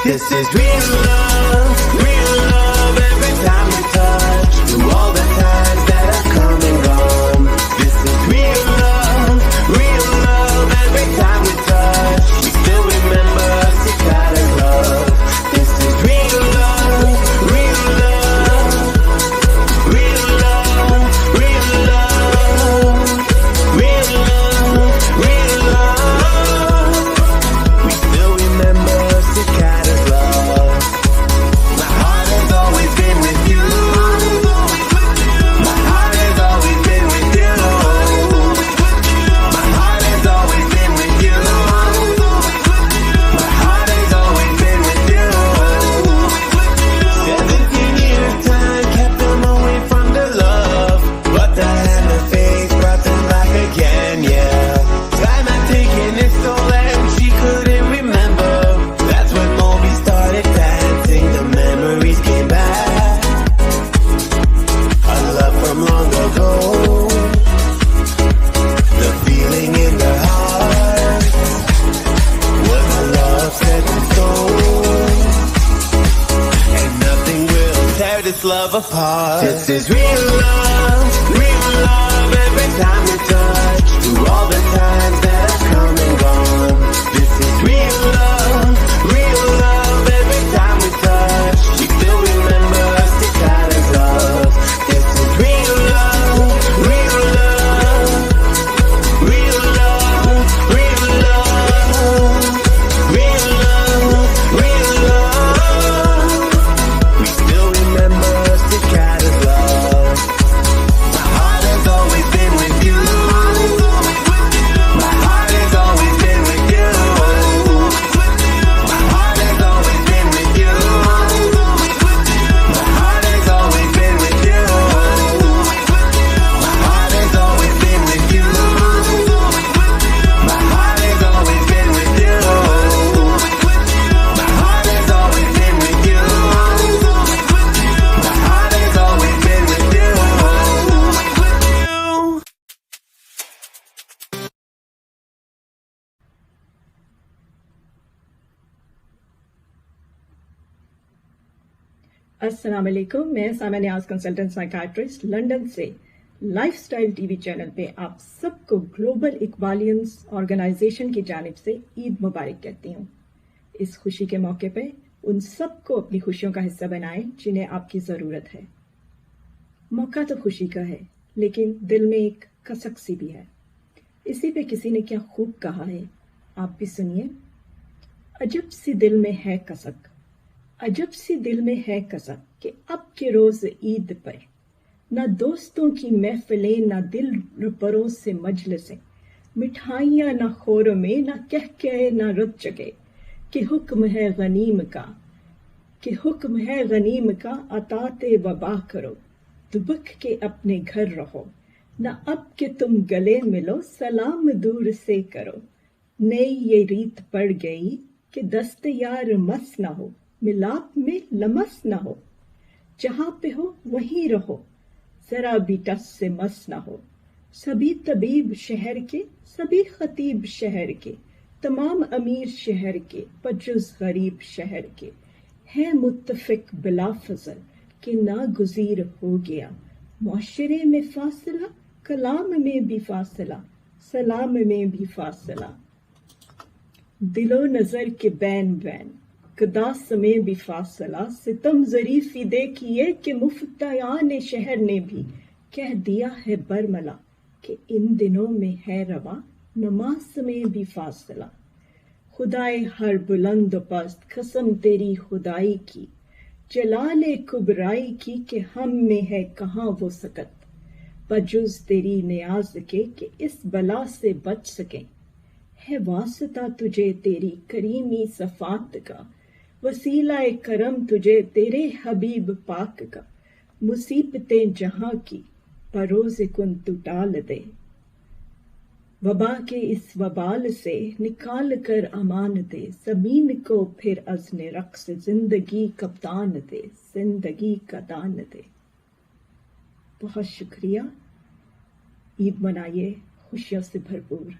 This is real love every time we touch. Through all the times that have come and gone. This is real love every time we touch. We still remember Cicadas love. This is real love, real love, real love, real love, real love, real love. We still remember Cicadas love. My heart has always been with you. My heart has always been with you. My heart has always been with you. My heart has always been with you. 17 years time kept them away from the love, but the hand of fate brought them back again, yeah. Time had taken its toll and she couldn't remember. That's when Moby started dancing, the memories came back. A love from long ago, the feeling in the heart was a love set in stone, and nothing will tear this love apart. This is real love every time we touch. Through all the times that have come and gone. This is real love every time we touch. We still remember Cicadas love. This is real love, real love, real love, real love, real love, real love. We still remember Cicadas love. My heart has always been with you. My heart has always been with you. My heart has always been with you. My heart has always been with you. My heart has always been with you. My heart has always been with you. My heart has always been with you. My heart has always been with you. अस्सलाम वालेकुम। मैं सामा नियाज consultant psychiatrist London से lifestyle TV channel पे आप सबको global इक्बालियंस organisation की जानिब से ईद मुबारक कहती हूँ। इस खुशी के मौके पे उन सबको अपनी खुशियों का हिस्सा बनाएं जिन्हें आपकी ज़रूरत है। मौका तो खुशी का है, लेकिन दिल में एक कसक सी भी है। इसी पे किसी ने क्या खूब कहा है, आप भी सुनिए। अजब सी दिल में है कसक, अजब सी दिल में है कसक कि अब के रोज ईद पर ना दोस्तों की महफिलें, ना दिल रुबरों से मजलिसें, मिठाइयाँ ना खोर में, ना कह के ना रुत जगे, कि हुक्म है गनीम का, कि हुक्म है गनीम का, अताते वबा करो, दुबक के अपने घर रहो, ना अब के तुम गले मिलो, सलाम दूर से करो। नई ये रीत पड़ गई कि दस्त यार मस ना हो, मिलाप में लमस ना हो, जहां पे हो वहीं रहो, जरा भी टस से मस ना हो। सभी तबीब शहर के, सभी खतीब शहर के, तमाम अमीर शहर के, बजुज़ गरीब शहर के, है मुत्तफिक बिला फजल कि नागुज़ीर हो गया। मुआशरे में फासला, कलाम में भी फासला, सलाम में भी फासला। दिलो नजर के बैन बैन, कदास में भी फासला। सितम ज़रीफ़ी देखिए कि मुफ्तयान शहर ने भी कह दिया है बरमला कि इन दिनों में है रवा, नमाज में भी फासला। खुदाए हर बुलंद पस्त, कसम तेरी खुदाई की, जलाले कुबराई की, कि हम में है कहाँ वो सकत, बजुज़ तेरी नियाज के कि इस बला से बच सकें। है वास्ता तुझे तेरी करीमी सफात का, वसीलाए करम तुझे तेरे हबीब पाक का। मुसीबतें जहां की परोज़ कुन तू टाल दे, वबा के इस वबाल से निकाल कर अमान दे। ज़मीन को फिर अज़्न रक़्स जिंदगी का दान दे, जिंदगी का दान दे। बहुत शुक्रिया। ईद मनाइए खुशियों से भरपूर।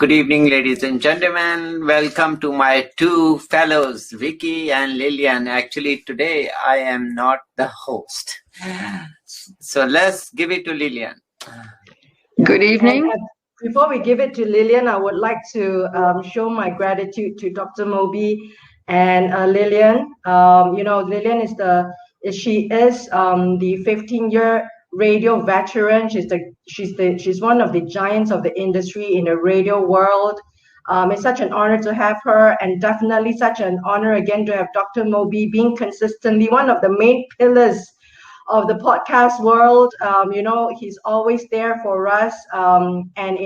Good evening, ladies and gentlemen. Welcome to my two fellows, Vicky and Lillian. Actually, today I am not the host. So let's give it to Lillian. Good evening. And before we give it to Lillian, I would like to show my gratitude to Dr. Moby and Lillian. Lillian is the 15-year radio veteran. She's one of the giants of the industry in the radio world. It's such an honor to have her, and definitely such an honor again to have Dr. Moby being consistently one of the main pillars of the podcast world. He's always there for us, and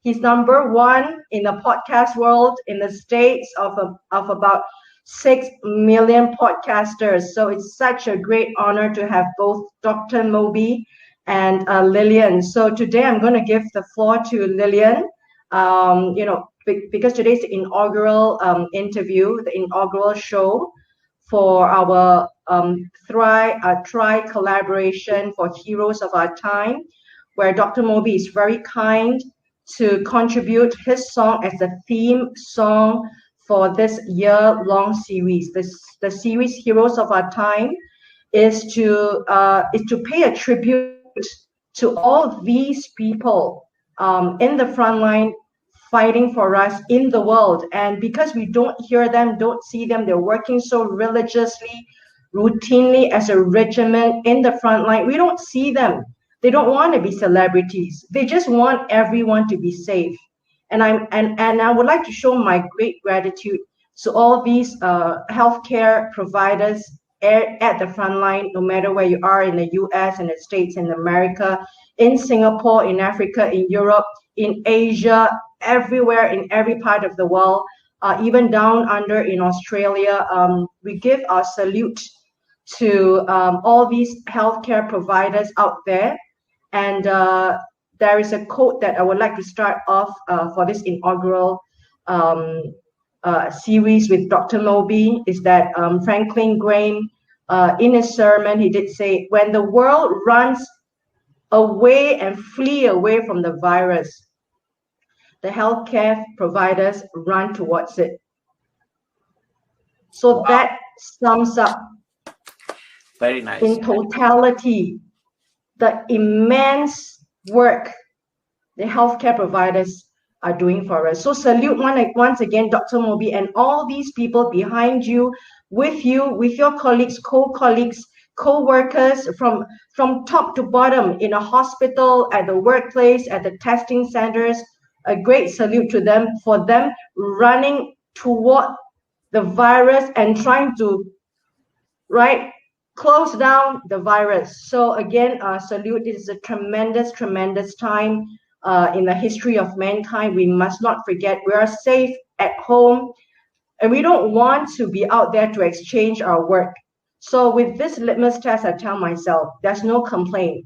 he's number one in the podcast world in the States of about 6 million podcasters. So it's such a great honor to have both Dr. Moby and Lillian. So today I'm going to give the floor to Lillian, because today's the inaugural interview, the inaugural show for our Try collaboration for Heroes of Our Time, where Dr. Moby is very kind to contribute his song as the theme song for this year-long series. The series Heroes of Our Time is to pay a tribute to all these people in the front line fighting for us in the world. And because we don't hear them, don't see them, they're working so religiously, routinely as a regiment in the front line. We don't see them. They don't want to be celebrities. They just want everyone to be safe. And I would like to show my great gratitude to all these healthcare providers at the front line, no matter where you are in the US, in the States, in America, in Singapore, in Africa, in Europe, in Asia, everywhere, in every part of the world, even down under in Australia. We give our salute to all these healthcare providers out there. And there is a quote that I would like to start off for this inaugural series with Dr. Moby, is that Franklin Graham, in his sermon, he did say, when the world runs away and flee away from the virus, the healthcare providers run towards it. So wow. That sums up very nice in totality the immense work the healthcare providers are doing for us. So salute once again, Dr. Moby, and all these people behind you, with your colleagues, co-colleagues, co-workers from top to bottom, in a hospital, at the workplace, at the testing centers. A great salute to them for them running toward the virus and trying to close down the virus. So again, salute. It is a tremendous time in the history of mankind. We must not forget we are safe at home, and we don't want to be out there to exchange our work. So with this litmus test, I tell myself, there's no complaint.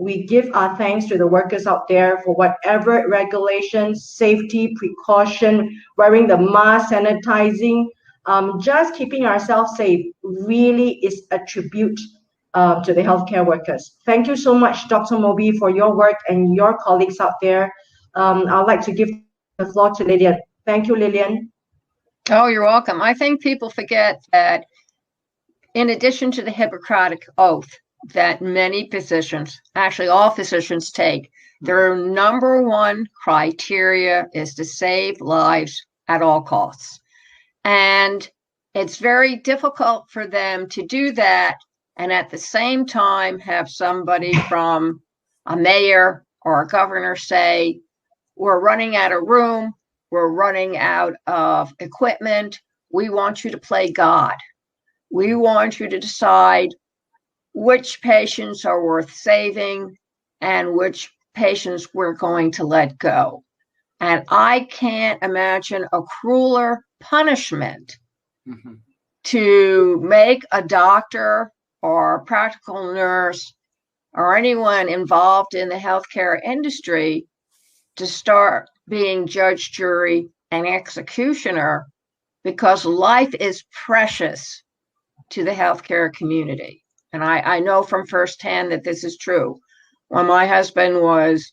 We give our thanks to the workers out there for whatever regulations, safety, precaution, wearing the mask, sanitizing, just keeping ourselves safe really is a tribute to the healthcare workers. Thank you so much, Dr. Moby, for your work and your colleagues out there. I'd like to give the floor to Lillian. Thank you, Lillian. Oh, you're welcome. I think people forget that in addition to the Hippocratic Oath that many physicians, actually all physicians take, their number one criteria is to save lives at all costs. And it's very difficult for them to do that and at the same time have somebody from a mayor or a governor say, we're running out of room, we're running out of equipment, we want you to play God. We want you to decide which patients are worth saving and which patients we're going to let go. And I can't imagine a crueler punishment to make a doctor or a practical nurse or anyone involved in the healthcare industry to start being judge, jury, and executioner, because life is precious to the healthcare community. And I know from firsthand that this is true. When my husband was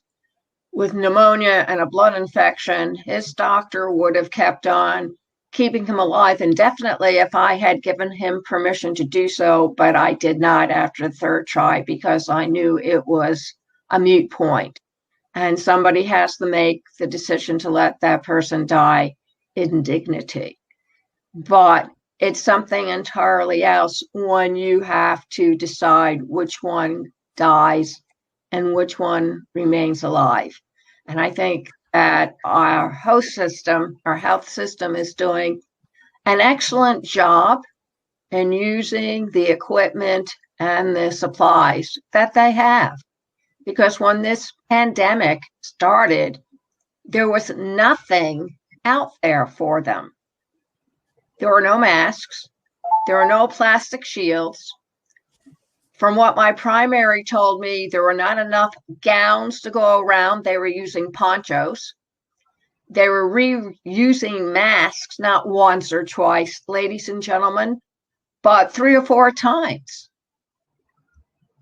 with pneumonia and a blood infection, his doctor would have kept on keeping him alive indefinitely if I had given him permission to do so, but I did not after the third try because I knew it was a moot point. And somebody has to make the decision to let that person die in dignity. But it's something entirely else when you have to decide which one dies and which one remains alive. And I think that our host system, our health system, is doing an excellent job in using the equipment and the supplies that they have. Because when this pandemic started, there was nothing out there for them. There were no masks. There were no plastic shields. From what my primary told me, there were not enough gowns to go around. They were using ponchos. They were reusing masks, not once or twice, ladies and gentlemen, but 3 or 4 times.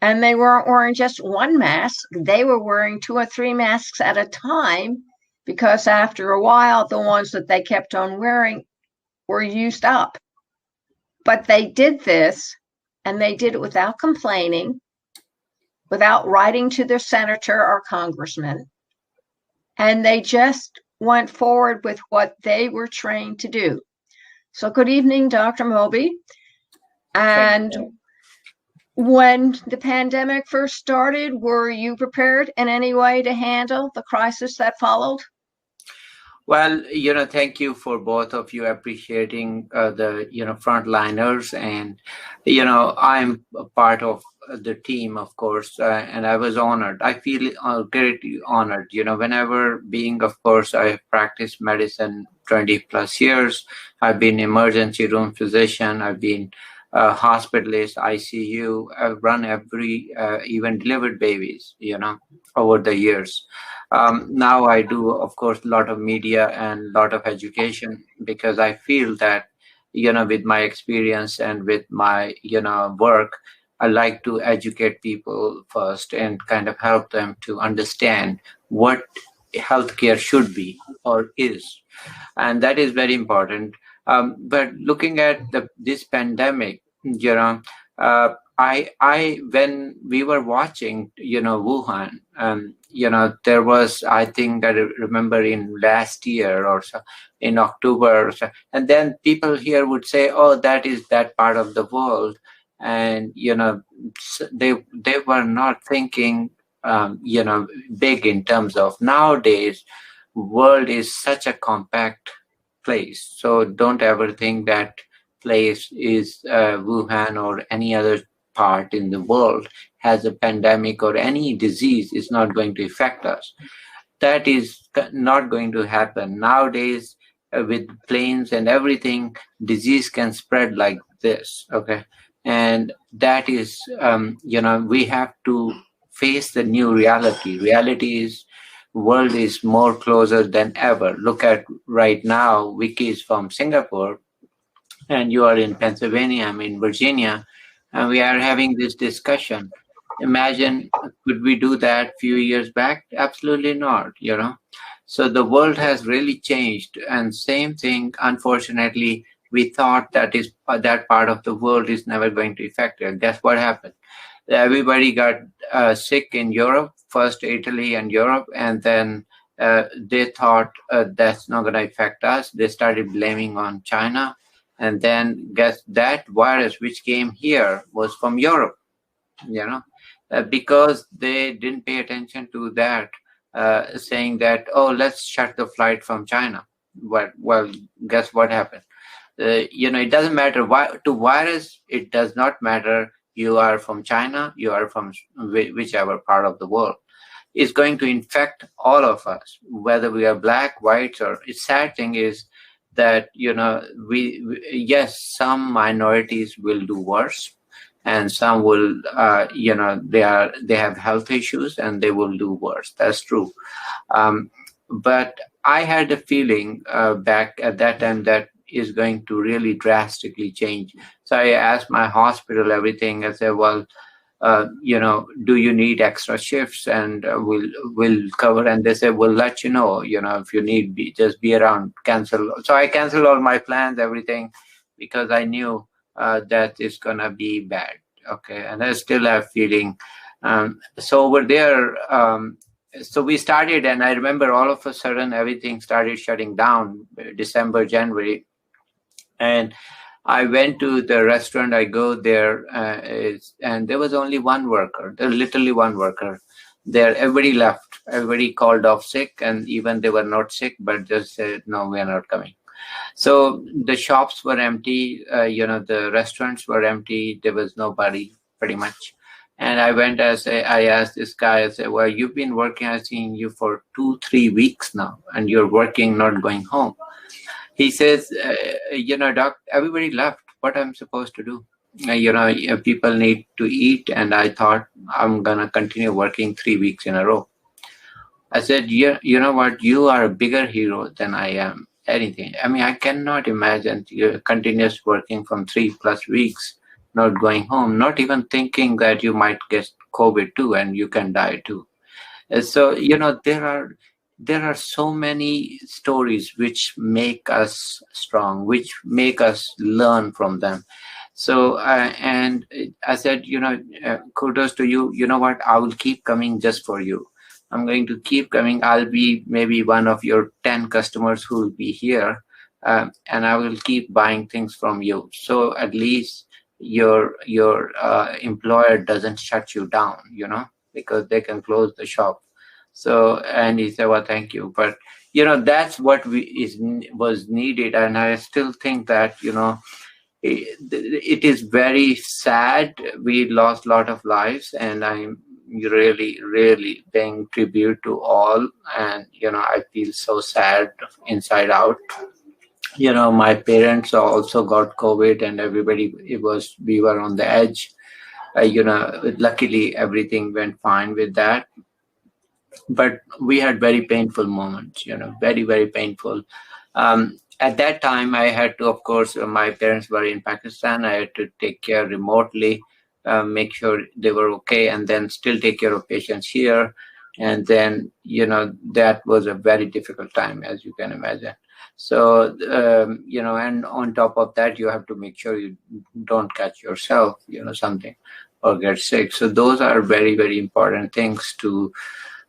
And they weren't wearing just one mask. They were wearing 2 or 3 masks at a time because after a while, the ones that they kept on wearing were used up. But they did this, and they did it without complaining, without writing to their senator or congressman. And they just went forward with what they were trained to do. So good evening, Dr. Moby. And when the pandemic first started, were you prepared in any way to handle the crisis that followed? Well, thank you for both of you appreciating the, frontliners. And, I'm a part of the team, of course, and I was honored. I feel greatly honored, whenever being, of course, I practiced medicine 20 plus years. I've been emergency room physician. I've been hospitalist, ICU. I've run even delivered babies, over the years. Now I do, of course, a lot of media and a lot of education because I feel that, with my experience and with my, work, I like to educate people first and kind of help them to understand what healthcare should be or is. And that is very important. But looking at this pandemic, when we were watching, Wuhan, there was, I think I remember in last year or so, in October or so, and then people here would say, oh, that is that part of the world. And, they were not thinking, big in terms of nowadays, world is such a compact place. So don't ever think that place is Wuhan or any other part in the world has a pandemic or any disease is not going to affect us. That is not going to happen. Nowadays, with planes and everything, disease can spread like this, okay? And that is, we have to face the new reality. Reality is, world is more closer than ever. Look at right now, Vicky is from Singapore, and you are in Pennsylvania, I'm in Virginia, and we are having this discussion. Imagine, could we do that a few years back? Absolutely not, So the world has really changed. And same thing, unfortunately, we thought that part of the world is never going to affect it. Guess what happened? Everybody got sick in Europe, first Italy and Europe, and then they thought that's not going to affect us. They started blaming on China. And then guess that virus which came here was from Europe, because they didn't pay attention to that, saying that, oh, let's shut the flight from China. Well, guess what happened? It doesn't matter to virus. It does not matter. You are from China. You are from whichever part of the world. It's going to infect all of us, whether we are black, white, or. The sad thing is that yes, some minorities will do worse, and some will they have health issues and they will do worse. That's true. But I had a feeling back at that time that is going to really drastically change. So I asked my hospital everything. I said, well, do you need extra shifts? And we'll cover. And they said, we'll let you know, if you need, just be around, cancel. So I canceled all my plans, everything, because I knew that it's gonna be bad. Okay, and I still have feeling. So over there, so we started, and I remember all of a sudden everything started shutting down, December, January, and I went to the restaurant. I go there, and there was only one worker. There was literally one worker there. Everybody left. Everybody called off sick, and even they were not sick, but just said, no, we are not coming. So the shops were empty. The restaurants were empty. There was nobody, pretty much. And I went, I asked this guy, I said, well, you've been working, I've seen you for 2-3 weeks now, and you're working, not going home. He says, doc, everybody left. What I'm supposed to do? People need to eat, and I thought I'm going to continue working 3 weeks in a row. I said, you know what? You are a bigger hero than I am. Anything. I mean, I cannot imagine you continuous working from 3+ weeks, not going home, not even thinking that you might get COVID too, and you can die too. So, there are so many stories which make us strong, which make us learn from them. So, and I said, kudos to you. You know what? I will keep coming just for you. I'm going to keep coming. I'll be maybe one of your 10 customers who will be here, and I will keep buying things from you. So at least your employer doesn't shut you down, because they can close the shop. So, and he said, well, thank you. But, that's what was needed. And I still think that, it is very sad. We lost a lot of lives, and I'm really, really paying tribute to all. And, I feel so sad inside out. My parents also got COVID, and everybody, we were on the edge. Luckily, everything went fine with that. But we had very painful moments, very, very painful. At that time, I had to, of course, my parents were in Pakistan. I had to take care remotely, make sure they were okay, and then still take care of patients here. And then, that was a very difficult time, as you can imagine. So, and on top of that, you have to make sure you don't catch yourself, something, or get sick. So those are very, very important things to.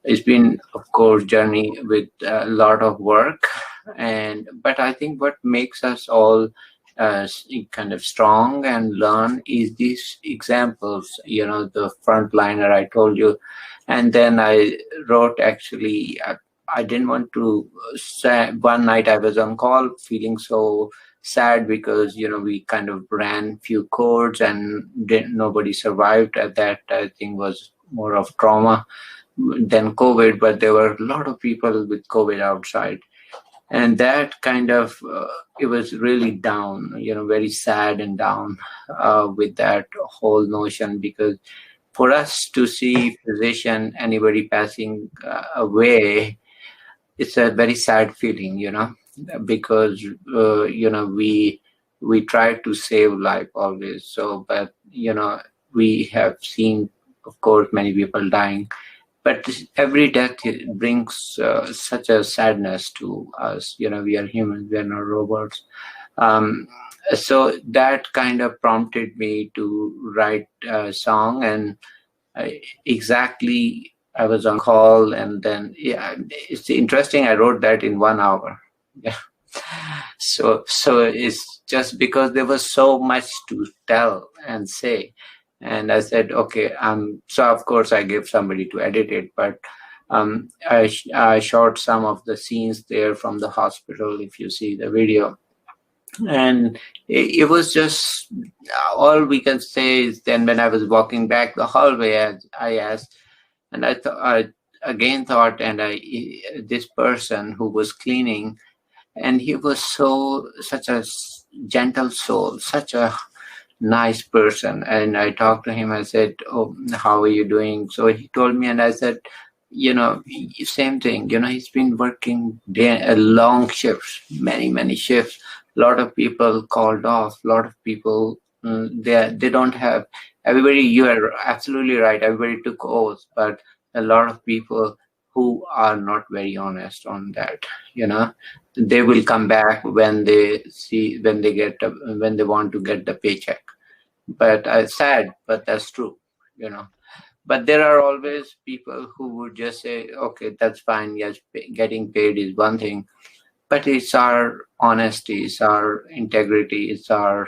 It's been, of course, journey with a lot of work, but I think what makes us all kind of strong and learn is these examples. The frontliner I told you, and then I wrote. Actually, I didn't want to say. One night I was on call, feeling so sad because we kind of ran few codes and nobody survived. At that, I think was more of trauma than COVID, but there were a lot of people with COVID outside. And that kind of, it was really down, very sad and down with that whole notion, because for us to see physician, anybody passing away, it's a very sad feeling, because, we try to save life always. So, but, we have seen, of course, many people dying. But every death brings such a sadness to us. We are humans, we are not robots. So that kind of prompted me to write a song, and I was on call, and then it's interesting. I wrote that in 1 hour. Yeah. So it's just because there was so much to tell and say. And I said, okay, so of course I gave somebody to edit it, but I shot some of the scenes there from the hospital, if you see the video. And it was just, all we can say is then when I was walking back the hallway, I asked, and I again thought, and this person who was cleaning, and he was such a gentle soul, such a nice person. And I talked to him. I said, oh, how are you doing? So he told me, and I said, same thing. He's been working long shifts, many shifts. A lot of people called off. A lot of people They don't have everybody. You are absolutely right. Everybody took oaths, but a lot of people who are not very honest on that, they will come back when they when they want to get the paycheck. But sad, but that's true, But there are always people who would just say, okay, that's fine. Yes, getting paid is one thing, but it's our honesty, it's our integrity, it's our,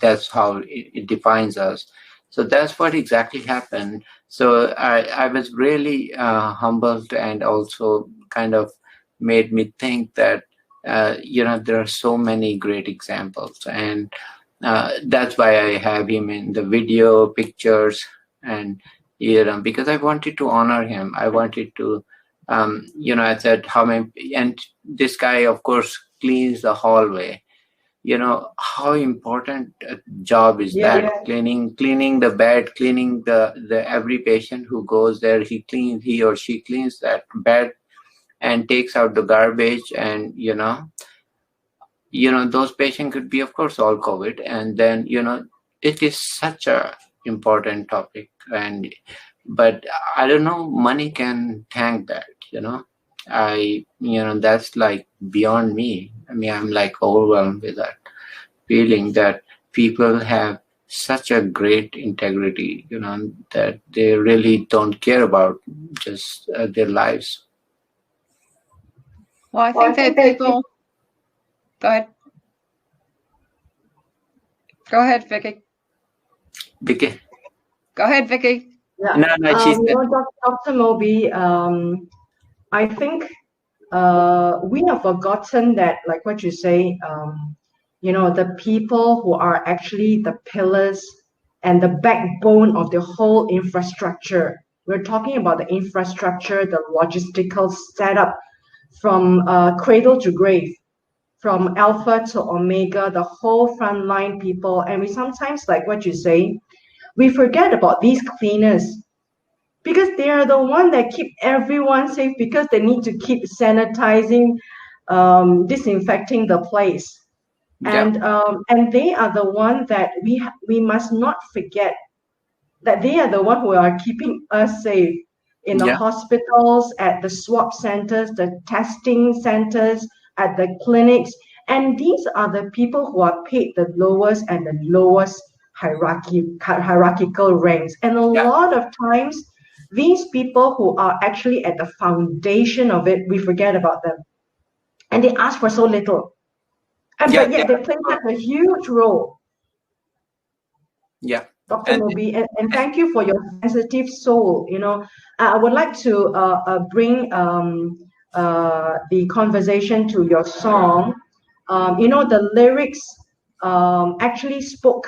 that's how it defines us. So that's what exactly happened. So I was really humbled, and also kind of made me think that, there are so many great examples. And that's why I have him in the video, pictures, and, because I wanted to honor him. I wanted to, I said, how many, and this guy, of course, cleans the hallway. How important a job is that? Cleaning the bed, cleaning the every patient who goes there, he or she cleans that bed and takes out the garbage. And, those patients could be, of course, all COVID. And then, it is such a important topic. But I don't know, money can tank that, that's like beyond me. I mean, I'm like overwhelmed with that feeling that people have such a great integrity, that they really don't care about just their lives. Well, I think that people. Go ahead. Go ahead, Vicky. Vicky. Go ahead, Vicky. Yeah. No, she's Dr. Moby, I think we have forgotten that, like what you say, the people who are actually the pillars and the backbone of the whole infrastructure. We're talking about the infrastructure, the logistical setup from cradle to grave, from alpha to omega, the whole frontline people. And we sometimes, like what you say, we forget about these cleaners, because they are the one that keep everyone safe, because they need to keep sanitizing, disinfecting the place. Yeah. And they are the one that we must not forget, that they are the one who are keeping us safe in the hospitals, at the swab centers, the testing centers, at the clinics. And these are the people who are paid the lowest and the lowest hierarchical ranks. And a lot of times, these people who are actually at the foundation of it, we forget about them. And they ask for so little. But yet they play such a huge role. Yeah. Dr. Moby, and thank you for your sensitive soul. I would like to bring the conversation to your song. The lyrics actually spoke.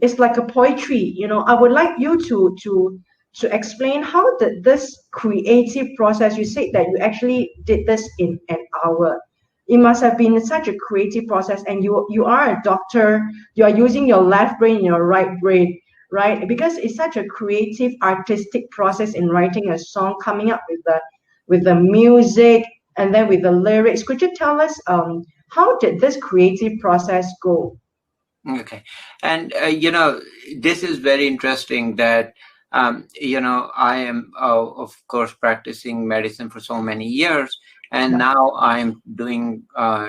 It's like a poetry. I would like you to explain how did this creative process. You said that you actually did this in an hour. It must have been such a creative process, and you are a doctor. You are using your left brain and your right brain, right? Because it's such a creative, artistic process in writing a song, coming up with the music, and then with the lyrics. Could you tell us how did this creative process go? Okay, and this is very interesting that I am of course practicing medicine for so many years. And now I'm doing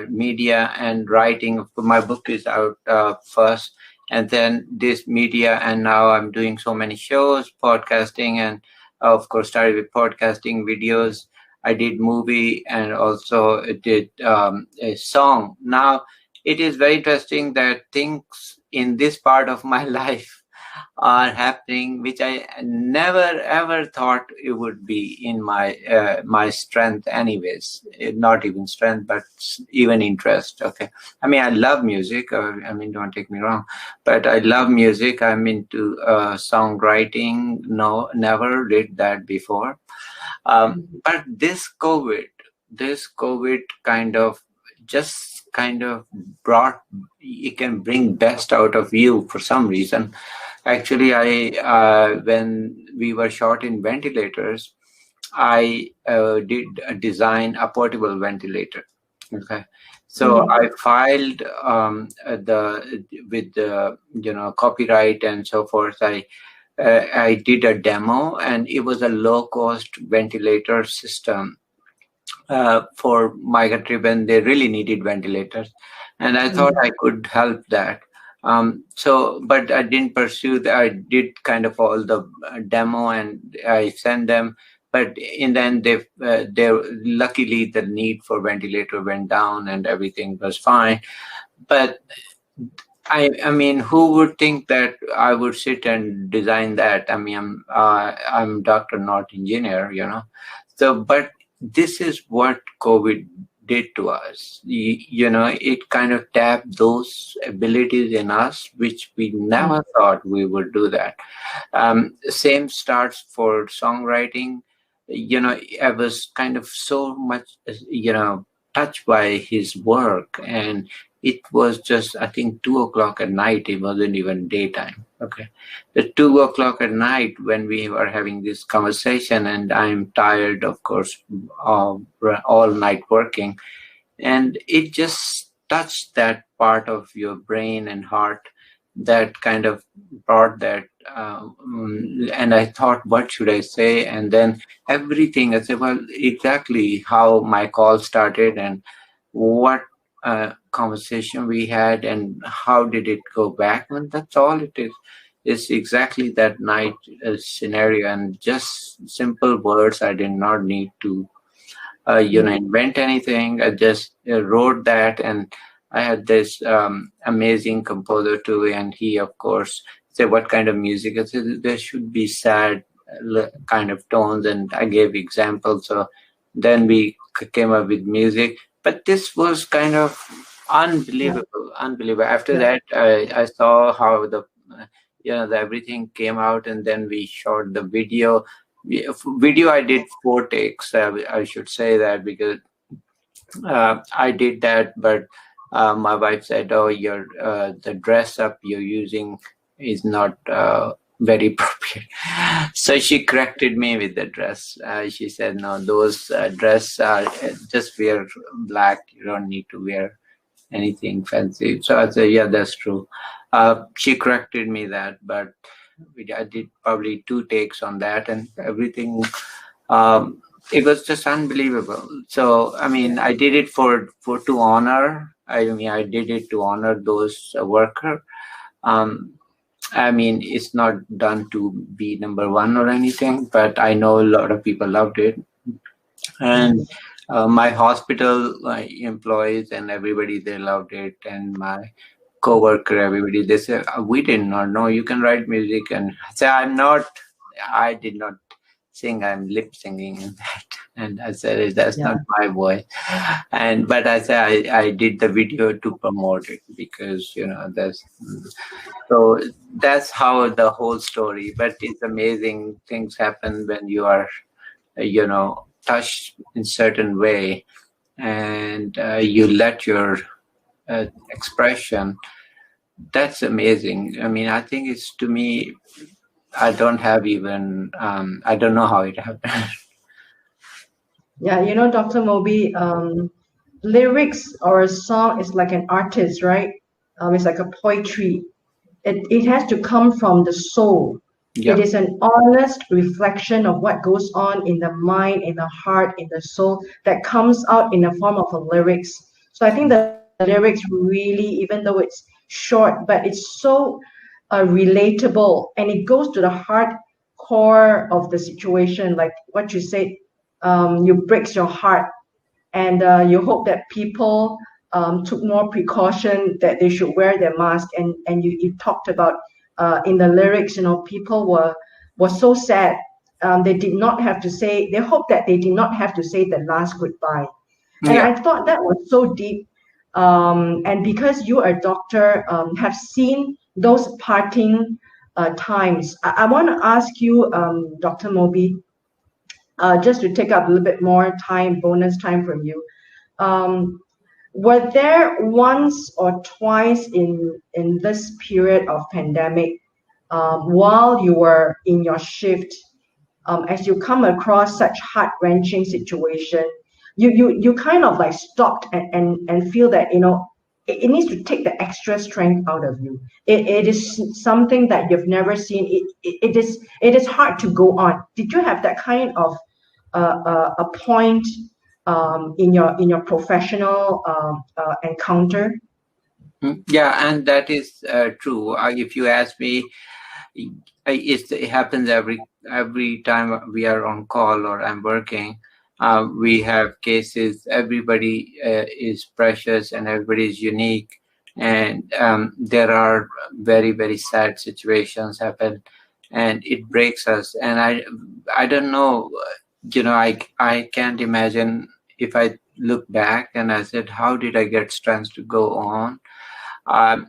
media and writing. My book is out first, and then this media. And now I'm doing so many shows, podcasting, and of course started with podcasting, videos. I did movie, and also did a song. Now it is very interesting that things in this part of my life are happening, which I never ever thought it would be in my strength anyways. Not even strength, but even interest. Okay, I mean, I love music. Don't take me wrong, but I love music. I'm into songwriting. No, never did that before. But this COVID kind of brought, it can bring best out of you for some reason. Actually, when we were short in ventilators, I did design a portable ventilator. Okay, So I filed with the copyright and so forth. I did a demo, and it was a low-cost ventilator system for my country when they really needed ventilators, and I thought I could help that. But I didn't pursue that. I did kind of all the demo, and I sent them. But in the end, they luckily the need for ventilator went down, and everything was fine. But I mean, who would think that I would sit and design that? I mean, I'm doctor, not engineer, So, but this is what COVID did to us. It kind of tapped those abilities in us, which we never thought we would do that. Same starts for songwriting. I was kind of so much, touched by his work, and it was just, I think, 2:00 at night. It wasn't even daytime. Okay. The 2:00 at night when we were having this conversation, and I'm tired, of course, all night working. And it just touched that part of your brain and heart that kind of brought that. And I thought, what should I say? And then everything, I said, well, exactly how my call started and what conversation we had and how did it go back. And that's all it is. It's exactly that night scenario, and just simple words. I did not need to invent anything. I just wrote that, and I had this amazing composer too, and he, of course, said, what kind of music? I said, there should be sad kind of tones, and I gave examples. So then we came up with music. But this was kind of unbelievable. After that, I saw how the everything came out, and then we shot the video. I did 4 takes. I should say that because I did that, but my wife said, "Oh, the dress up you're using is not very appropriate." So she corrected me with the dress. She said, "No, those dress are just wear black. You don't need to wear anything fancy." So I said, "Yeah, that's true." She corrected me that, but I did probably 2 takes on that, and everything. It was just unbelievable. So I mean, I did it to honor. I did it to honor those workers. I mean, it's not done to be number one or anything, but I know a lot of people loved it. And my hospital employees and everybody, they loved it. And my co-worker, everybody, they said, we did not know you can write music. And I said, I did not sing, I'm lip singing in that. And I said, that's not my voice. But I said, I did the video to promote it because, that's how the whole story. But it's amazing things happen when you are, touched in certain way, and you let your expression. That's amazing. I mean, I think it's, to me, I don't have even, I don't know how it happened. Yeah, Dr. Moby, lyrics or a song is like an artist, right? It's like a poetry. It has to come from the soul. Yep. It is an honest reflection of what goes on in the mind, in the heart, in the soul that comes out in the form of a lyrics. So I think the lyrics really, even though it's short, but it's so relatable, and it goes to the heart core of the situation, like what you said. You breaks your heart, and you hope that people took more precaution, that they should wear their mask. And you talked about in the lyrics, people were so sad. They did not have to say. They hoped that they did not have to say the last goodbye. And I thought that was so deep. And because you are a doctor, have seen those parting times, I want to ask you, Dr. Moby, just to take up a little bit more time, bonus time from you. Were there once or twice in this period of pandemic, while you were in your shift, as you come across such heart-wrenching situation, you kind of like stopped and feel that, it needs to take the extra strength out of you. It is something that you've never seen. It is hard to go on. Did you have that kind of a point in your professional encounter? Yeah, and that is true. If you ask me, it happens every time we are on call or I'm working. We have cases. Everybody is precious and everybody is unique, and there are very, very sad situations happen, and it breaks us. And I don't know. I can't imagine if I look back and I said, how did I get strength to go on? I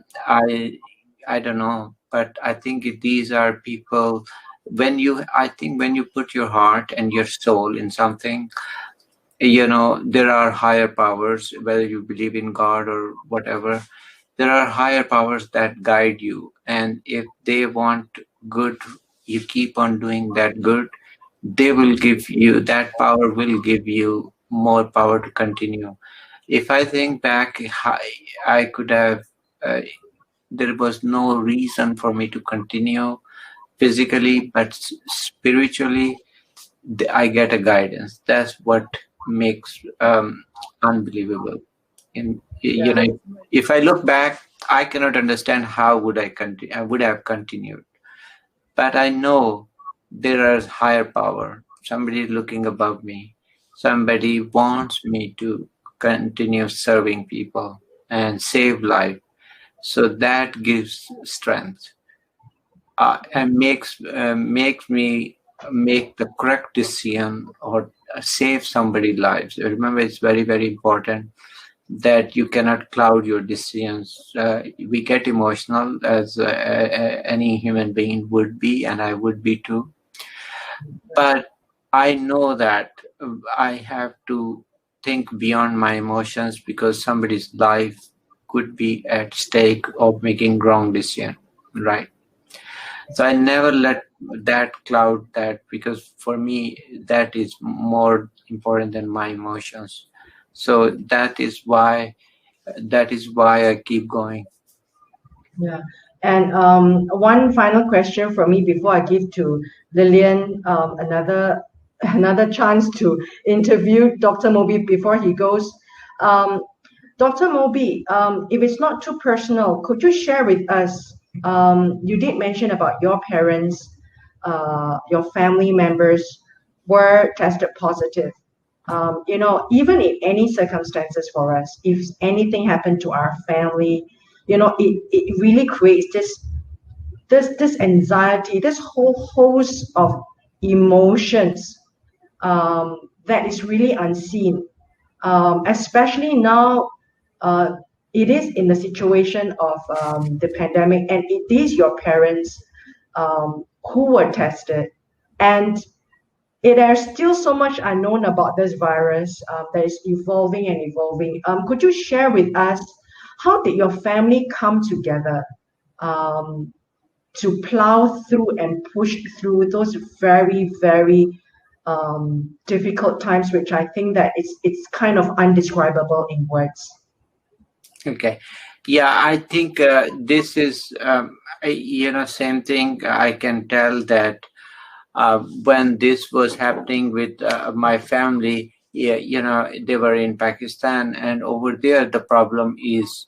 don't know, but I think these are people. I think when you put your heart and your soul in something, there are higher powers, whether you believe in God or whatever, there are higher powers that guide you. And if they want good, you keep on doing that good, they will give you, that power will give you more power to continue. If I think back, I could have, there was no reason for me to continue physically, but spiritually, I get a guidance. That's what makes unbelievable. And if I look back, I cannot understand how would I would have continued. But I know there is higher power. Somebody looking above me. Somebody wants me to continue serving people and save life. So that gives strength and makes me make the correct decision or save somebody's lives. Remember, it's very, very important that you cannot cloud your decisions. We get emotional, as any human being would be, and I would be too. But I know that I have to think beyond my emotions, because somebody's life could be at stake of making wrong decision, right? So I never let that cloud that, because for me, that is more important than my emotions. So that is why I keep going. Yeah. And one final question for me before I give to Lillian another chance to interview Dr. Moby before he goes. Dr. Moby, if it's not too personal, could you share with us, you did mention about your parents, your family members were tested positive. Even in any circumstances for us, if anything happened to our family, it really creates this anxiety, this whole host of emotions that is really unseen. Especially now, it is in the situation of the pandemic, and it is your parents who were tested, and there's still so much unknown about this virus that is evolving and evolving. Could you share with us, how did your family come together to plow through and push through those very, very difficult times, which I think that it's kind of undescribable in words? Okay. Yeah, I think this is, same thing. I can tell that when this was happening with my family, they were in Pakistan, and over there, the problem is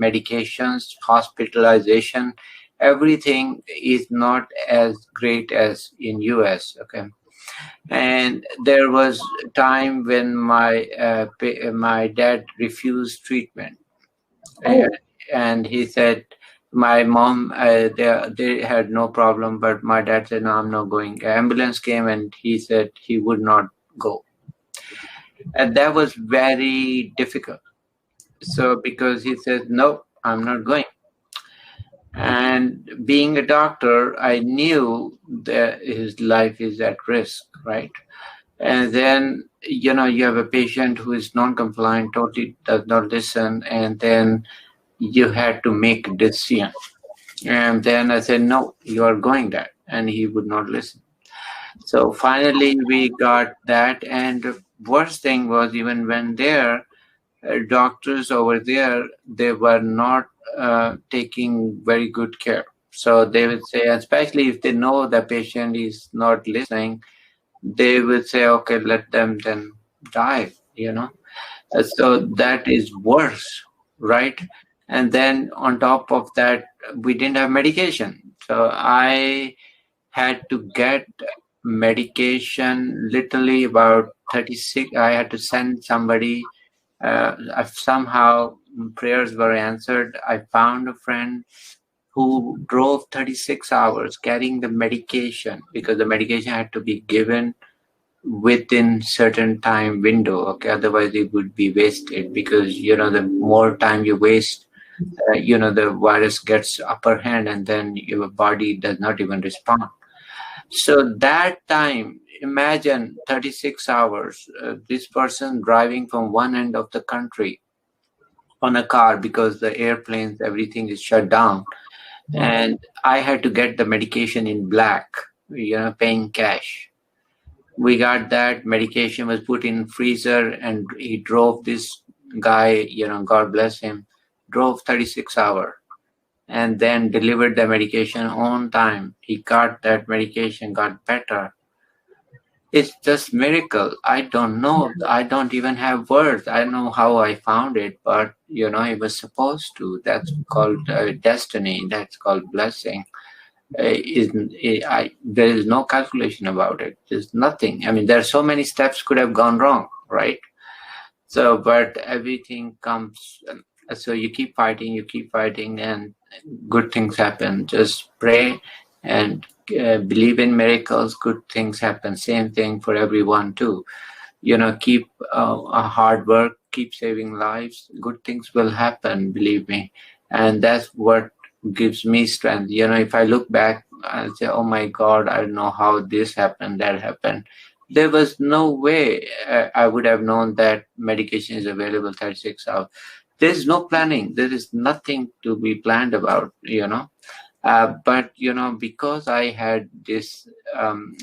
medications, hospitalization. Everything is not as great as in US. Okay. And there was a time when my dad refused treatment. And he said, my mom, they had no problem, but my dad said, no, I'm not going. Ambulance came and he said he would not go. And that was very difficult. So because he said, no, I'm not going. And being a doctor, I knew that his life is at risk, right? And then, you have a patient who is non-compliant, totally does not listen, and then you had to make a decision. And then I said, no, you are going there. And he would not listen. So finally we got that. And worst thing was, even when there, doctors over there, they were not taking very good care. So they would say, especially if they know the patient is not listening, they would say, okay, let them then die, you know. So that is worse, right? And then on top of that, we didn't have medication. So I had to get medication literally about 36. I had to send somebody. Somehow prayers were answered. I found a friend who drove 36 hours carrying the medication, because the medication had to be given within certain time window. Okay, otherwise it would be wasted, because the more time you waste, the virus gets upper hand, and then your body does not even respond. So that time, imagine 36 hours, this person driving from one end of the country on a car, because the airplanes, everything is shut down. And I had to get the medication in black, paying cash. We got that medication, was put in freezer, and he drove, this guy, God bless him, drove 36 hours and then delivered the medication on time. He got that medication, got better. It's just miracle. I don't know. I don't even have words. I don't know how I found it, but it was supposed to. That's called destiny. That's called blessing. There is no calculation about it. There's nothing. I mean, there are so many steps could have gone wrong, right? So, but everything comes. So you keep fighting, and good things happen. Just pray and believe in miracles. Good things happen. Same thing for everyone too. Keep a hard work. Keep saving lives. Good things will happen. Believe me, and that's what gives me strength. If I look back, I'll say, oh my God, I don't know how this happened, that happened. There was no way I would have known that medication is available 36 hours. There's no planning. There is nothing to be planned about, but, because I had this,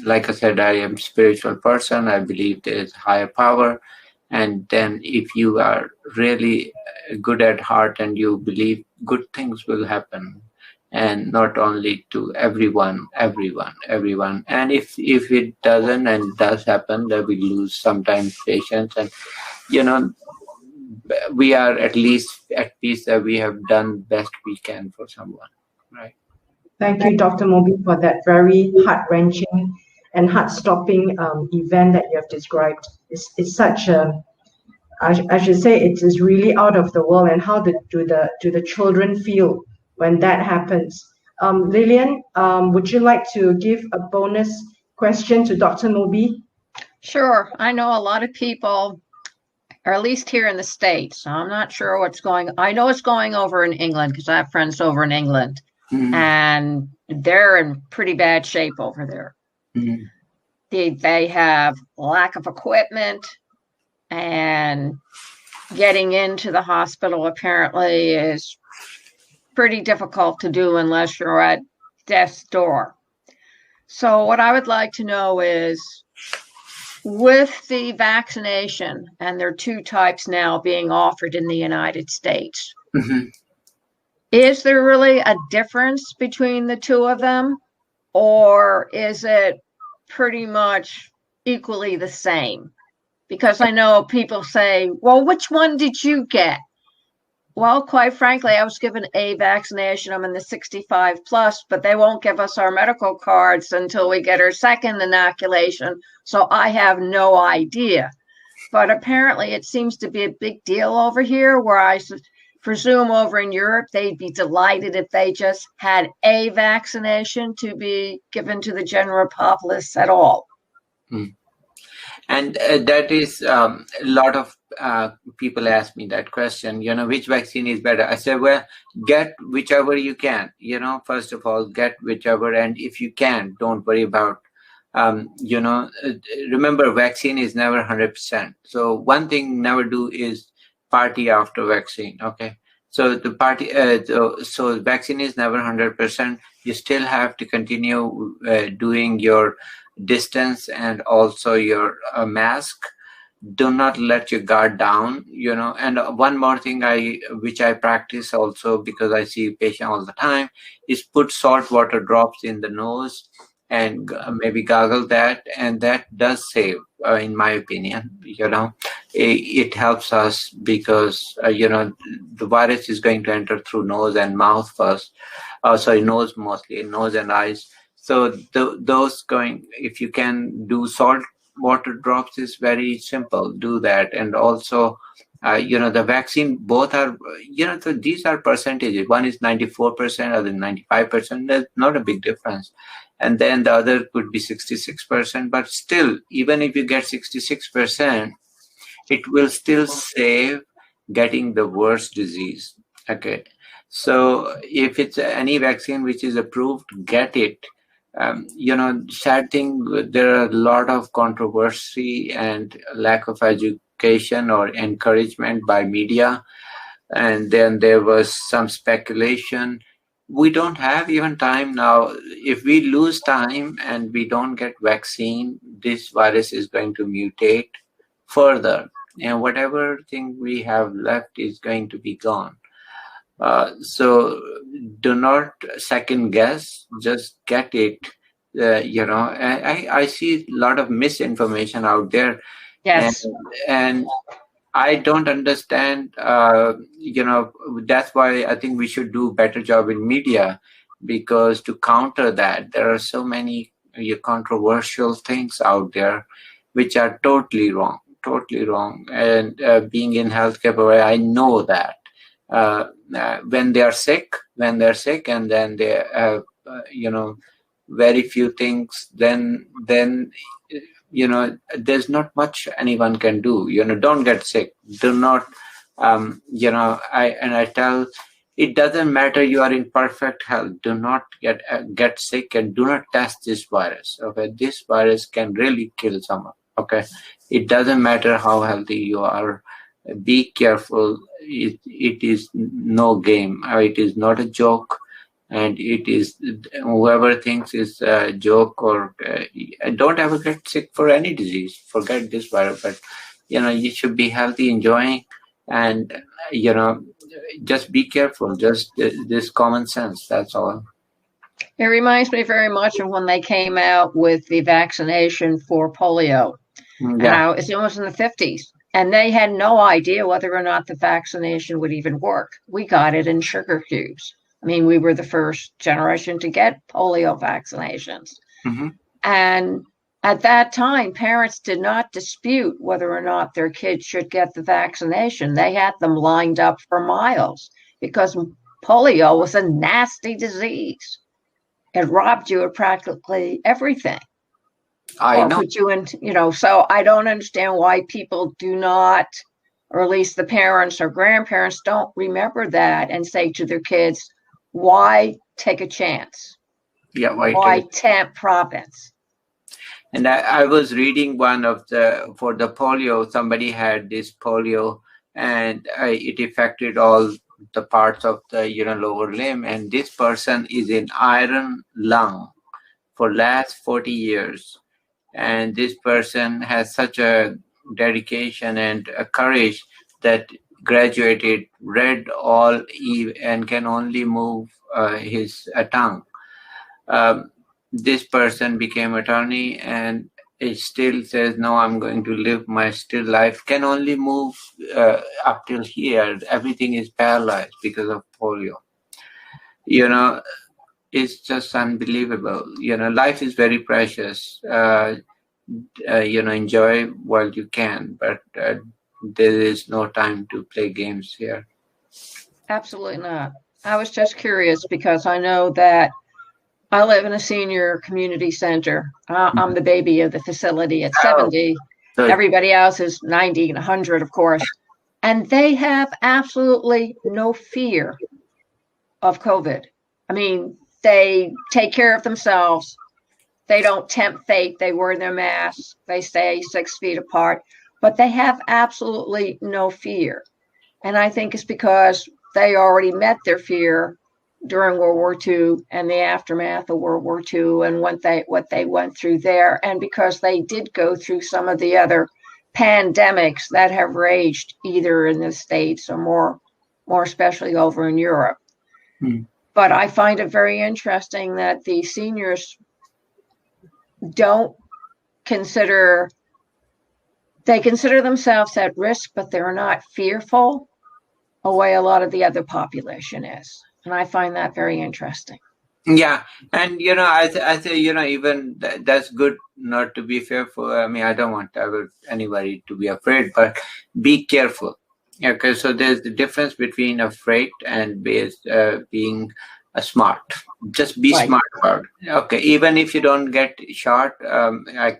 like I said, I am a spiritual person. I believe there is higher power. And then if you are really good at heart and you believe, good things will happen. And not only to everyone. And if it doesn't, and it does happen, that we lose sometimes patience. And, we are at least at peace that we have done best we can for someone, right? Thank you, Dr. Moby, for that very heart-wrenching and heart-stopping event that you have described. It's such a, I should say, it is really out of the world. And how do the children feel when that happens? Lillian, would you like to give a bonus question to Dr. Moby? Sure. I know a lot of people, or at least here in the States. I'm not sure what's going on. I know it's going over in England, because I have friends over in England. And they're in pretty bad shape over there. They have lack of equipment, and getting into the hospital apparently is pretty difficult to do unless you're at death's door. So what I would like to know is, with the vaccination, and there are two types now being offered in the United States, is there really a difference between the two of them, or is it pretty much equally the same? Because I know people say, well, which one did you get? Well, quite frankly, I was given a vaccination. I'm in the 65 plus, but they won't give us our medical cards until we get our second inoculation. So I have no idea. But apparently it seems to be a big deal over here, where I presume over in Europe, they'd be delighted if they just had a vaccination to be given to the general populace at all. And that is a lot of people ask me that question, which vaccine is better? I said, well, get whichever you can, first of all, get whichever. And if you can, don't worry about, remember, vaccine is never 100%. So one thing never do is party after vaccine. Okay. So the party, so vaccine is never 100%. You still have to continue doing your distance and also your mask. do not let your guard down, and one more thing which I practice also, because I see patient all the time, is put salt water drops in the nose and maybe gargle that, and that does save, in my opinion. It helps us because the virus is going to enter through nose and mouth first. Sorry, nose mostly, nose and eyes. So if you can do salt water drops, is very simple. Do that. And also, the vaccine, both are, so these are percentages. One is 94%, other 95%. There's not a big difference. And then the other could be 66%. But still, even if you get 66%, it will still save getting the worst disease. Okay. So if it's any vaccine which is approved, get it. Sad thing, there are a lot of controversy and lack of education or encouragement by media. And then there was some speculation. We don't have even time now. If we lose time and we don't get vaccine, this virus is going to mutate further. And whatever thing we have left is going to be gone. So do not second guess, just get it. I see a lot of misinformation out there. Yes. And I don't understand, that's why I think we should do a better job in media, because to counter that, there are so many controversial things out there which are totally wrong. And being in healthcare, I know that. When they're sick, and then they have, very few things, then there's not much anyone can do. Don't get sick. Do not, I tell, it doesn't matter you are in perfect health. Do not get sick, and do not test this virus. Okay, this virus can really kill someone. Okay, it doesn't matter how healthy you are. Be careful. It is no game. It is not a joke, and it is, whoever thinks it's a joke or don't ever get sick for any disease. Forget this virus, but you should be healthy, enjoying, and just be careful. Just this common sense. That's all. It reminds me very much of when they came out with the vaccination for polio. Yeah. It was in the 50s. And they had no idea whether or not the vaccination would even work. We got it in sugar cubes. I mean, we were the first generation to get polio vaccinations. Mm-hmm. And at that time, parents did not dispute whether or not their kids should get the vaccination. They had them lined up for miles because polio was a nasty disease. It robbed you of practically everything. I know. Put you in, so I don't understand why people do not, or at least the parents or grandparents don't remember that and say to their kids, why take a chance? Yeah, why tempt Providence? And I was reading for the polio, somebody had this polio and it affected all the parts of the lower limb, and this person is in iron lung for last 40 years. And this person has such a dedication and a courage that graduated, read all, and can only move his tongue. This person became attorney, and it still says, no, I'm going to live my still life. Can only move up till here. Everything is paralyzed because of polio. It's just unbelievable. Life is very precious. Enjoy while you can, but there is no time to play games here. Absolutely not. I was just curious because I know that I live in a senior community center. I'm the baby of the facility at 70. Everybody else is 90 and 100, of course. And they have absolutely no fear of COVID. I mean, they take care of themselves. They don't tempt fate. They wear their masks. They stay 6 feet apart. But they have absolutely no fear. And I think it's because they already met their fear during World War II and the aftermath of World War II and what they went through there. And because they did go through some of the other pandemics that have raged either in the States or more especially over in Europe. But I find it very interesting that the seniors don't consider themselves at risk, but they're not fearful the way a lot of the other population is. And I find that very interesting. Yeah, and I say even that's good not to be fearful. I mean, I don't want anybody to be afraid, but be careful. Okay, so there's the difference between afraid and being smart. Just be smart about it. Okay, even if you don't get shot, I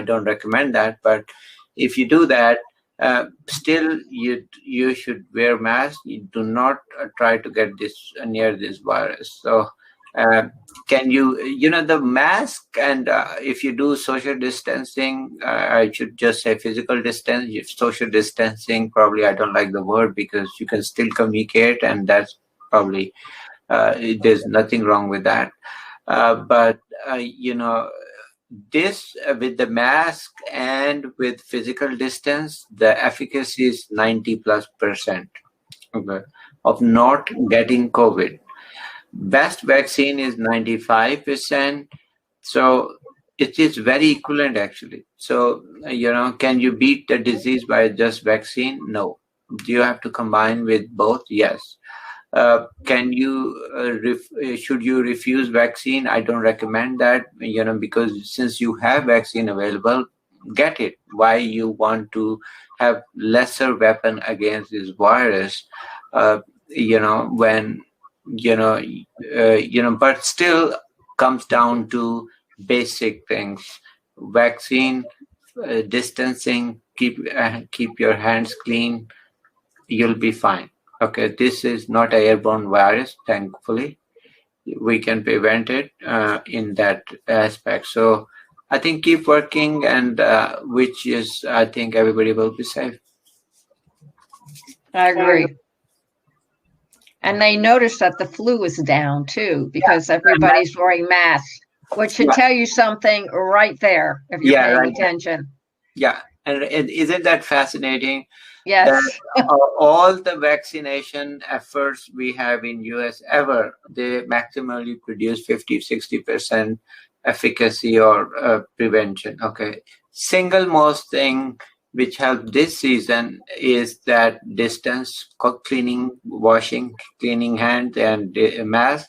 don't recommend that. But if you do that, still you should wear mask. You do not try to get near this virus. So can you the mask, and if you do social distancing, I should just say physical distance. Social distancing, probably I don't like the word, because you can still communicate, and that's probably there's nothing wrong with that. But this with the mask and with physical distance, the efficacy is 90+%, okay, of not getting COVID. Best vaccine is 95%. So it is very equivalent, actually. So, can you beat the disease by just vaccine? No. Do you have to combine with both? Yes. Can you should you refuse vaccine? I don't recommend that, because since you have vaccine available, get it. Why you want to have lesser weapon against this virus? When but still comes down to basic things: vaccine, distancing, keep your hands clean. You'll be fine. Okay, this is not an airborne virus. Thankfully, we can prevent it in that aspect. So I think keep working, and which is, I think everybody will be safe. I agree. And they noticed that the flu is down too, because everybody's wearing masks, which should tell you something right there if you're paying attention. Yeah, and isn't that fascinating? Yes. All the vaccination efforts we have in US ever, they maximally produce 50-60% efficacy or prevention. Okay, single most thing which helped this season is that distance, cleaning, washing, cleaning hands, and mask.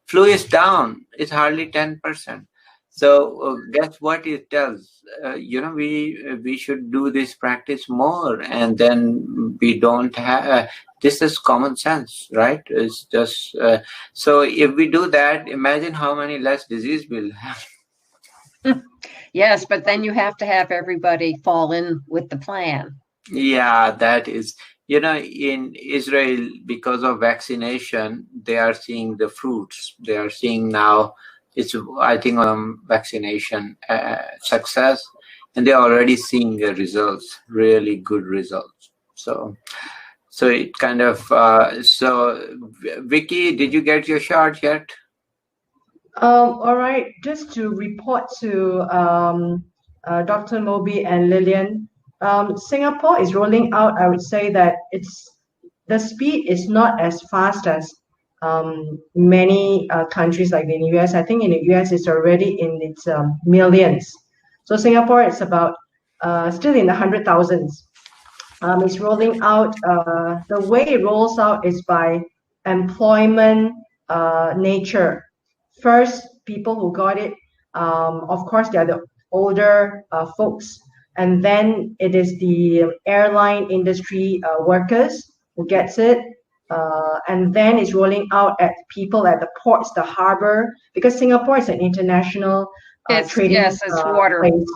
Flu is down. It's hardly 10%. So guess what it tells? We should do this practice more, and then we don't have. This is common sense, right? It's just so if we do that, imagine how many less disease we'll have. Yes, but then you have to have everybody fall in with the plan. Yeah, that is, in Israel, because of vaccination, they are seeing the fruits. They are seeing now, it's, I think, vaccination success, and they're already seeing the results, really good results. So it kind of, so Vicky, did you get your shot yet? All right, just to report to Dr. Moby and Lillian, Singapore is rolling out. I would say that the speed is not as fast as many countries like in the US. I think in the US it's already in its millions. So Singapore is about still in the 100,000s. It's rolling out. The way it rolls out is by employment nature. First, people who got it, of course, they are the older folks, and then it is the airline industry workers who gets it, and then it's rolling out at people at the ports, the harbor, because Singapore is an international trading it's water place.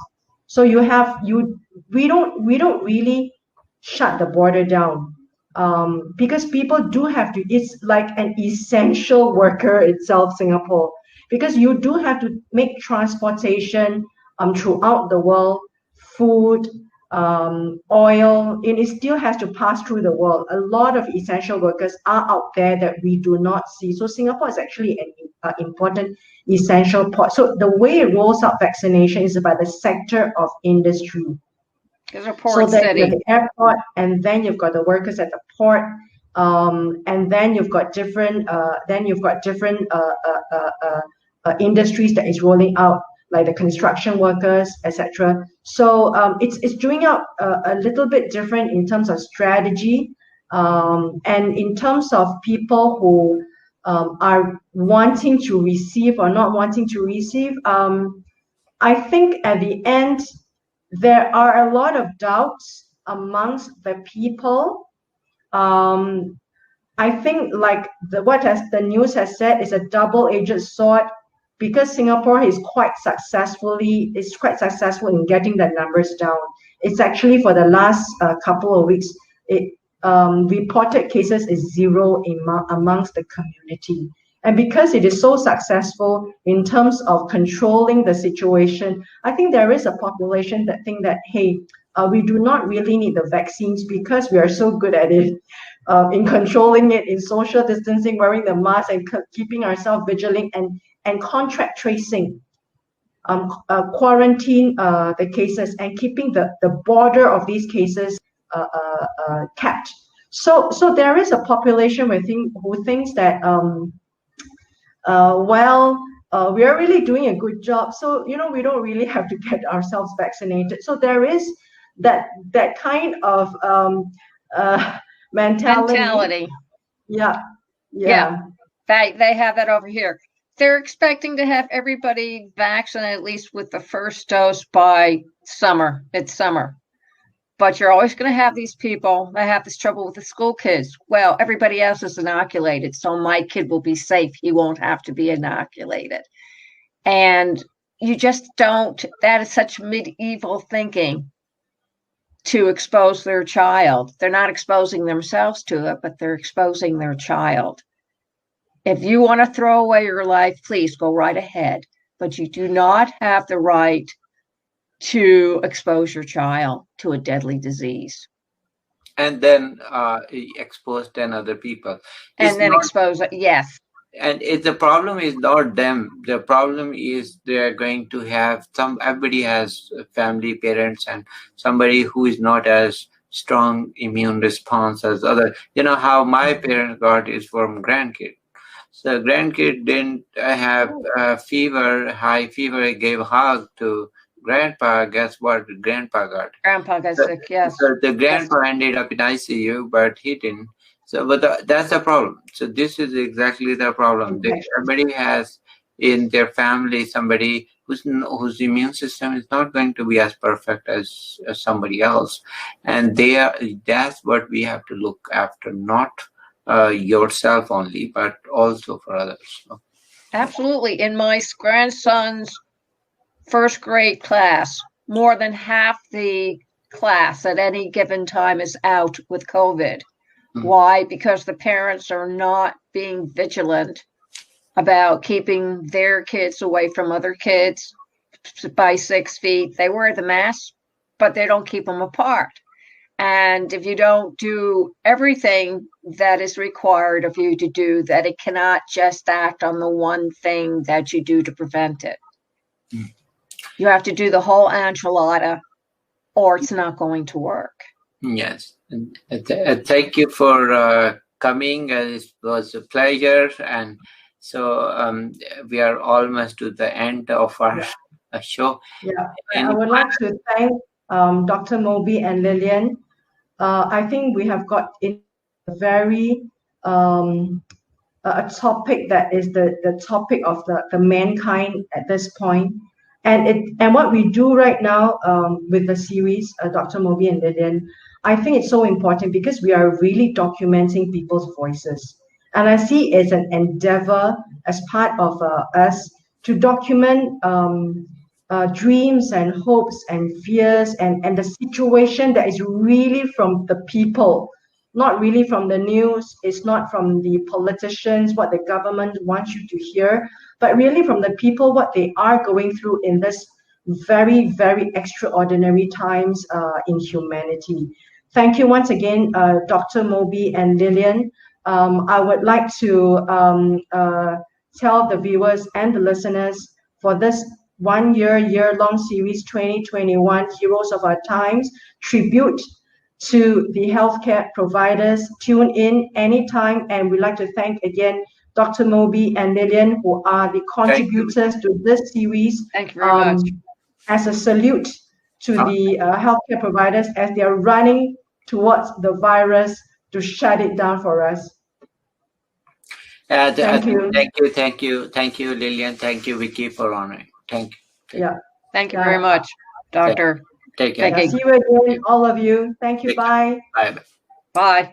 So we don't really shut the border down. Because people do have to, it's like an essential worker itself, Singapore, because you do have to make transportation throughout the world, food, oil, and it still has to pass through the world. A lot of essential workers are out there that we do not see. So Singapore is actually an important essential port. So the way it rolls out vaccination is by the sector of industry. There's a port so city. that the airport, and then you've got the workers at the port, and then you've got different industries that is rolling out, like the construction workers, etc. So it's doing out a little bit different in terms of strategy, and in terms of people who are wanting to receive or not wanting to receive. I think at the end, there are a lot of doubts amongst the people. I think like the news has said is a double-edged sword, because Singapore is quite successful in getting the numbers down. It's actually for the last couple of weeks, reported cases is zero amongst the community. And because it is so successful in terms of controlling the situation, I think there is a population that think that, hey, we do not really need the vaccines because we are so good at it, in controlling it, in social distancing, wearing the mask, and keeping ourselves vigilant, and contact tracing, quarantine the cases, and keeping the border of these cases kept. So there is a population who thinks that we are really doing a good job, so we don't really have to get ourselves vaccinated. So there is that kind of mentality. Yeah. They have that over here. They're expecting to have everybody vaccinated at least with the first dose by summer. It's summer. But you're always going to have these people that have this trouble with the school kids. Well, everybody else is inoculated, so my kid will be safe. He won't have to be inoculated. And you just don't, that is such medieval thinking to expose their child. They're not exposing themselves to it, but they're exposing their child. If you want to throw away your life, please go right ahead. But you do not have the right to expose your child to a deadly disease. And then expose 10 other people. And then expose it, yes. And the problem is not them. The problem is they're going to have everybody has family, parents, and somebody who is not as strong immune response as other. How my parents got is from grandkid. So grandkid didn't have fever, high fever, gave a hug to grandpa. Guess what? Grandpa got. Grandpa got sick, yes. So the grandpa ended up in ICU, but he didn't. So, but that's the problem. So this is exactly the problem. Okay. Everybody has in their family somebody whose immune system is not going to be as perfect as somebody else, and that's what we have to look after, not yourself only, but also for others. Absolutely. In my grandson's first grade class, more than half the class at any given time is out with COVID. Mm-hmm. Why? Because the parents are not being vigilant about keeping their kids away from other kids by 6 feet. They wear the mask, but they don't keep them apart. And if you don't do everything that is required of you to do, that it cannot just act on the one thing that you do to prevent it. Mm. You have to do the whole enchilada, or it's not going to work. Yes. Thank you for coming. It was a pleasure. And so we are almost to the end of our show. Yeah, and I would like to thank Dr. Moby and Lillian. I think we have got in a very a topic that is the topic of the mankind at this point. And what we do right now with the series, Dr. Moby and Lillian, I think it's so important because we are really documenting people's voices. And I see it as an endeavor as part of us to document dreams and hopes and fears and the situation that is really from the people, not really from the news. It's not from the politicians, what the government wants you to hear, but really from the people, what they are going through in this very, very extraordinary times in humanity. Thank you once again, Dr. Moby and Lillian. I would like to tell the viewers and the listeners for this year-long series 2021 Heroes of Our Times tribute to the healthcare providers. Tune in anytime, and we'd like to thank again Dr. Moby and Lillian, who are the contributors to this series. Thank you very much. As a salute to the healthcare providers as they are running towards the virus to shut it down for us. Thank you, Lillian. Thank you, Vicky, for honoring. Thank you. Yeah. Thank you very much, Doctor. Take care. See you again, all of you. Thank you. Bye. Bye. Bye.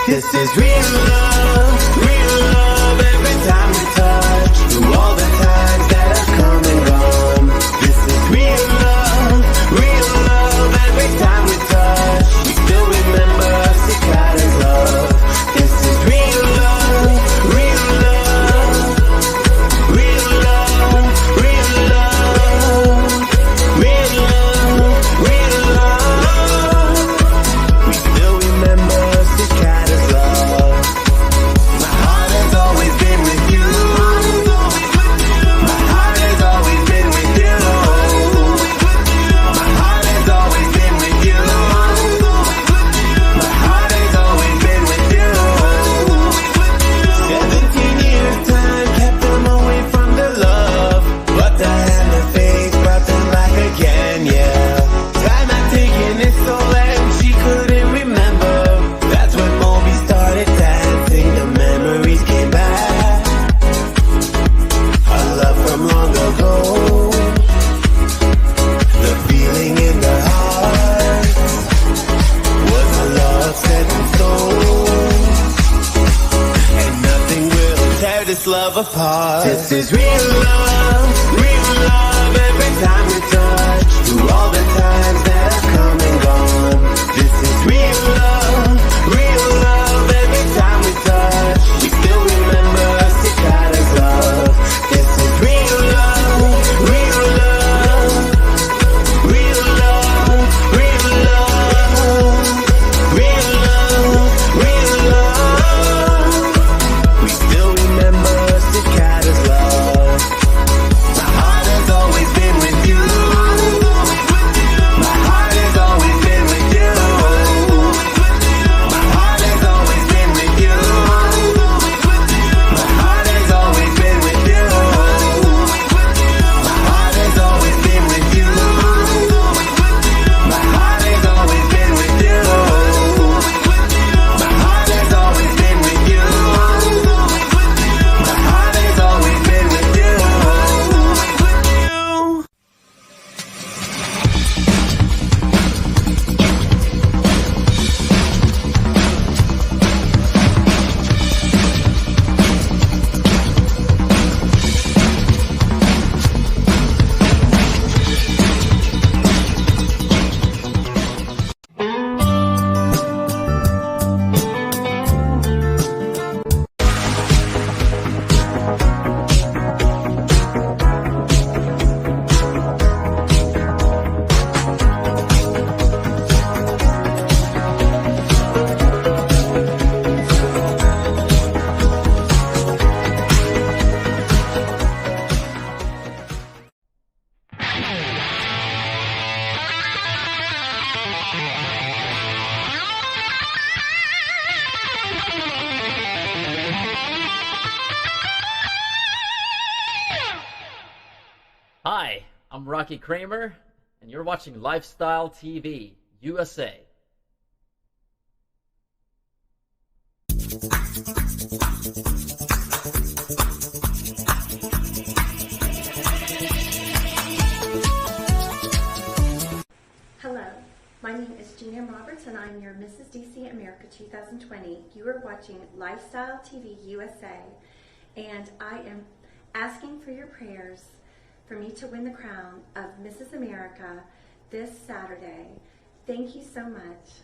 This is real love every time we touch. Through all the times that have come and gone. This is real love every time we touch. We still remember cicadas love. This is real love, real love, real love, real love, real love, real love. We still remember cicadas love. My heart has always been with you. My heart has always been with you. My heart has always been with you. My heart has always been with you. 17 years time kept them away from the love, but the hand of faith brought them back again, yeah. Time had taken its toll and she couldn't remember. That's when Moby started dancing, the memories came back. A love from long ago, the feeling in the heart was a love set in stone, and nothing will tear this love apart. This is real love every time we touch. Through all the times that have come and gone. This is real love every time we touch. We still remember cicadas love. This is real love, real love, real love, real love, real love, real love. We still remember cicadas love. My heart has always been with you. I'm Rocky Kramer, and you're watching Lifestyle TV USA. Hello, my name is Gina Roberts and I'm your Mrs. DC America 2020. You are watching Lifestyle TV USA, and I am asking for your prayers for me to win the crown of Mrs. America this Saturday. Thank you so much.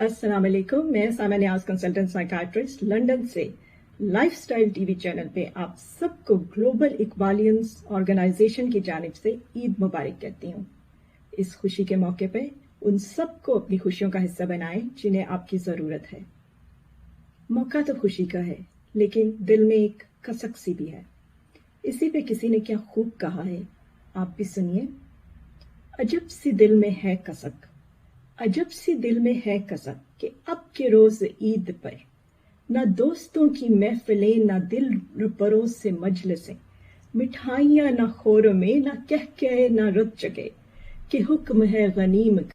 अस्सलाम वालेकुम, मैं सामा न्याज consultant psychiatrist London से lifestyle TV channel पे आप सबको global इक्बालियंस organisation की जानिब से ईद मुबारक कहती हूँ। इस खुशी के मौके पे उन सबको अपनी खुशियों का हिस्सा बनाएं जिन्हें आपकी ज़रूरत है। मौका तो खुशी का है, लेकिन दिल में एक कसक सी भी है। इसी पे किसी ने क्या खूब कहा है, आप भी सुनिए। अजब सी दिल में है कसक, अजब सी दिल में है कसक कि अब के रोज ईद पर ना दोस्तों की महफिलें, ना दिल रुपरों से मजलिसें, मिठाइयां ना खोर में, ना कह के ना रुत चके कि हुक्म है गनीम का।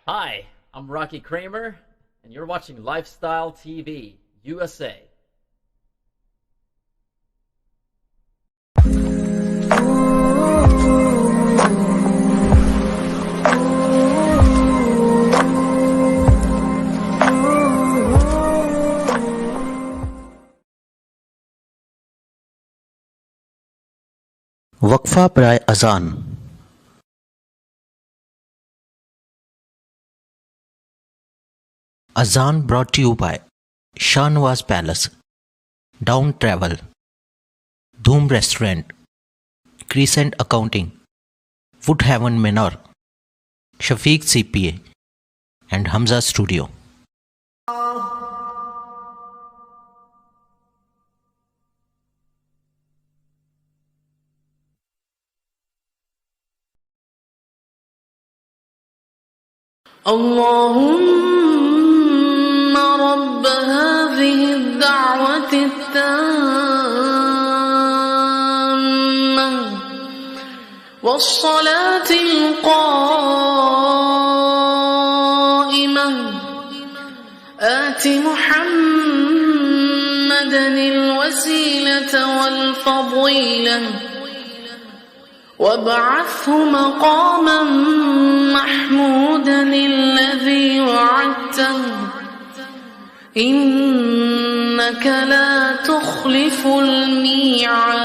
Hi, I'm Rocky Kramer, and you're watching Lifestyle TV USA. वक्फा बराए अजान। Azan brought to you by Shahnawaz Palace, Down Travel, Dhoom Restaurant, Crescent Accounting, Woodhaven Manor, Shafiq CPA, and Hamza Studio. اللهم رب هذه الدعوة التامة والصلاة القائمة آت محمدا الوسيلة والفضيلة وابعثه مقاما محمودا الذي وعدته إنك لا تخلف الميعاد.